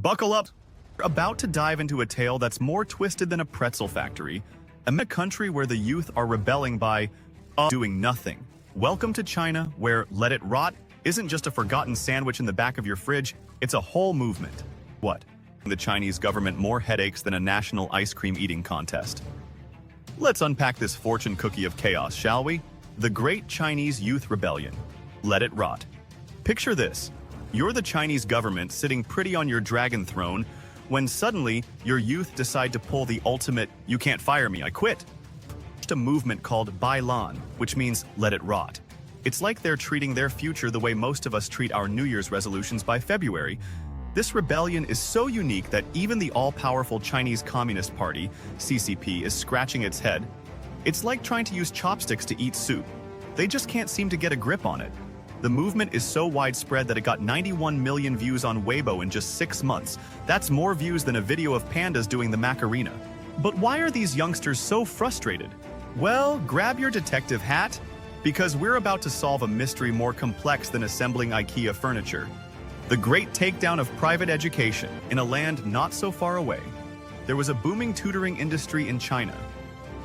Buckle up! We're about to dive into a tale that's more twisted than a pretzel factory, a country where the youth are rebelling by doing nothing. Welcome to China, where let it rot isn't just a forgotten sandwich in the back of your fridge, it's a whole movement. What? The Chinese government more headaches than a national ice cream eating contest. Let's unpack this fortune cookie of chaos, shall we? The Great Chinese Youth Rebellion. Let it rot. Picture this. You're the Chinese government sitting pretty on your dragon throne when suddenly your youth decide to pull the ultimate, you can't fire me, I quit. A movement called Bai Lan, which means let it rot. It's like they're treating their future the way most of us treat our New Year's resolutions by February. This rebellion is so unique that even the all-powerful Chinese Communist Party, CCP, is scratching its head. It's like trying to use chopsticks to eat soup. They just can't seem to get a grip on it. The movement is so widespread that it got 91 million views on Weibo in just 6 months. That's more views than a video of pandas doing the Macarena. But why are these youngsters so frustrated? Well, grab your detective hat, because we're about to solve a mystery more complex than assembling IKEA furniture. The great takedown of private education in a land not so far away. There was a booming tutoring industry in China.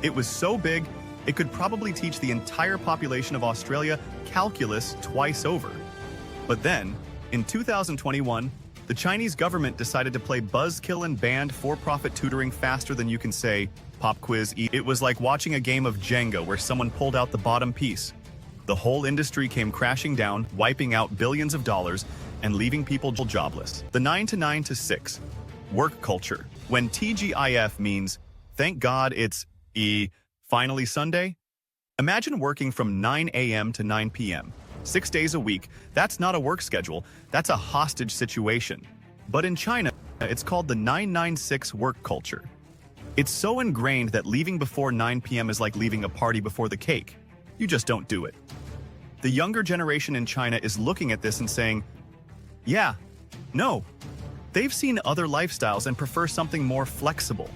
It was so big, it could probably teach the entire population of Australia calculus twice over. But then, in 2021, the Chinese government decided to play buzzkill and banned for-profit tutoring faster than you can say, pop quiz. It was like watching a game of Jenga where someone pulled out the bottom piece. The whole industry came crashing down, wiping out billions of dollars and leaving people jobless. The 9 to 9 to 6. Work culture. When TGIF means, thank God it's finally Sunday? Imagine working from 9 a.m. to 9 p.m. 6 days a week. That's not a work schedule, that's a hostage situation. But in China, it's called the 996 work culture. It's so ingrained that leaving before 9 p.m. is like leaving a party before the cake. You just don't do it. The younger generation in China is looking at this and saying, yeah, no. They've seen other lifestyles and prefer something more flexible.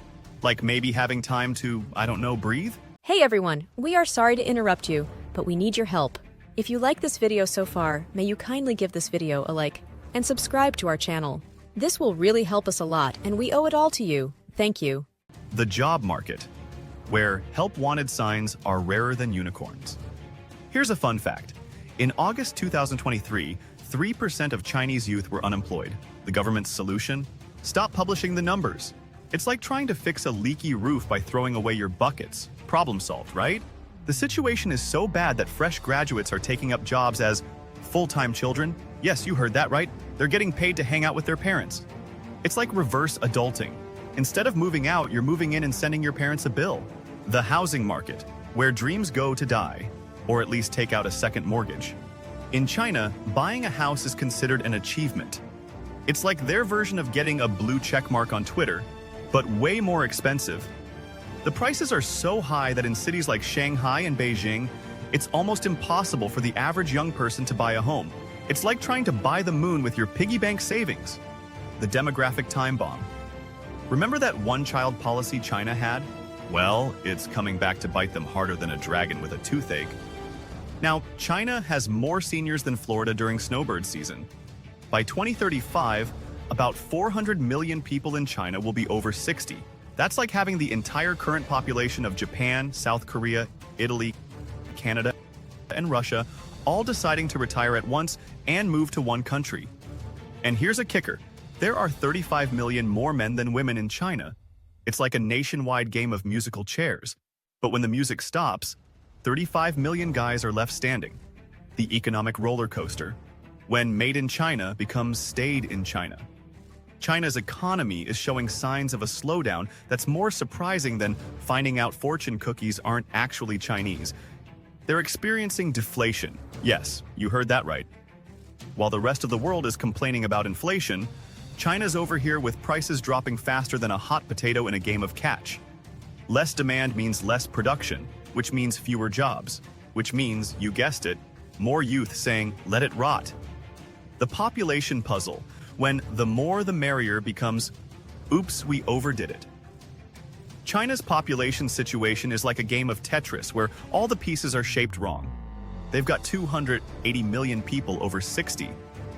Like maybe having time to, I don't know, breathe? Hey everyone, we are sorry to interrupt you, but we need your help. If you like this video so far, may you kindly give this video a like and subscribe to our channel. This will really help us a lot and we owe it all to you. Thank you. The job market, where help wanted signs are rarer than unicorns. Here's a fun fact. In August 2023, 3% of Chinese youth were unemployed. The government's solution? Stop publishing the numbers. It's like trying to fix a leaky roof by throwing away your buckets. Problem solved, right? The situation is so bad that fresh graduates are taking up jobs as full-time children. Yes, you heard that right. They're getting paid to hang out with their parents. It's like reverse adulting. Instead of moving out, you're moving in and sending your parents a bill. The housing market, where dreams go to die, or at least take out a second mortgage. In China, buying a house is considered an achievement. It's like their version of getting a blue check mark on Twitter, but way more expensive. The prices are so high that in cities like Shanghai and Beijing, it's almost impossible for the average young person to buy a home. It's like trying to buy the moon with your piggy bank savings. The demographic time bomb. Remember that one-child policy China had? Well, it's coming back to bite them harder than a dragon with a toothache. Now, China has more seniors than Florida during snowbird season. By 2035, about 400 million people in China will be over 60. That's like having the entire current population of Japan, South Korea, Italy, Canada, and Russia all deciding to retire at once and move to one country. And here's a kicker. There are 35 million more men than women in China. It's like a nationwide game of musical chairs. But when the music stops, 35 million guys are left standing. The economic roller coaster. When made in China becomes stayed in China. China's economy is showing signs of a slowdown that's more surprising than finding out fortune cookies aren't actually Chinese. They're experiencing deflation. Yes, you heard that right. While the rest of the world is complaining about inflation, China's over here with prices dropping faster than a hot potato in a game of catch. Less demand means less production, which means fewer jobs, which means, you guessed it, more youth saying, let it rot. The population puzzle, when the more the merrier becomes, oops, we overdid it. China's population situation is like a game of Tetris where all the pieces are shaped wrong. They've got 280 million people over 60,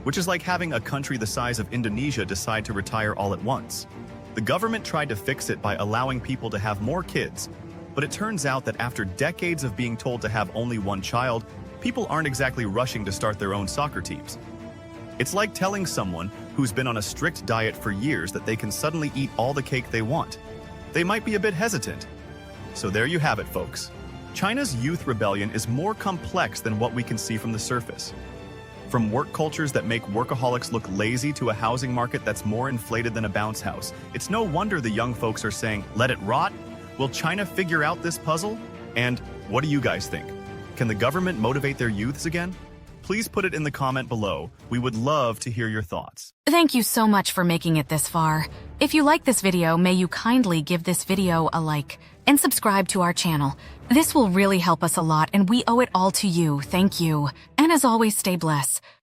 which is like having a country the size of Indonesia decide to retire all at once. The government tried to fix it by allowing people to have more kids, but it turns out that after decades of being told to have only one child, people aren't exactly rushing to start their own soccer teams. It's like telling someone who's been on a strict diet for years that they can suddenly eat all the cake they want. They might be a bit hesitant. So there you have it, folks. China's youth rebellion is more complex than what we can see from the surface. From work cultures that make workaholics look lazy to a housing market that's more inflated than a bounce house, it's no wonder the young folks are saying, let it rot? Will China figure out this puzzle? And what do you guys think? Can the government motivate their youths again? Please put it in the comment below. We would love to hear your thoughts. Thank you so much for making it this far. If you like this video, may you kindly give this video a like and subscribe to our channel. This will really help us a lot and we owe it all to you. Thank you. And as always, stay blessed.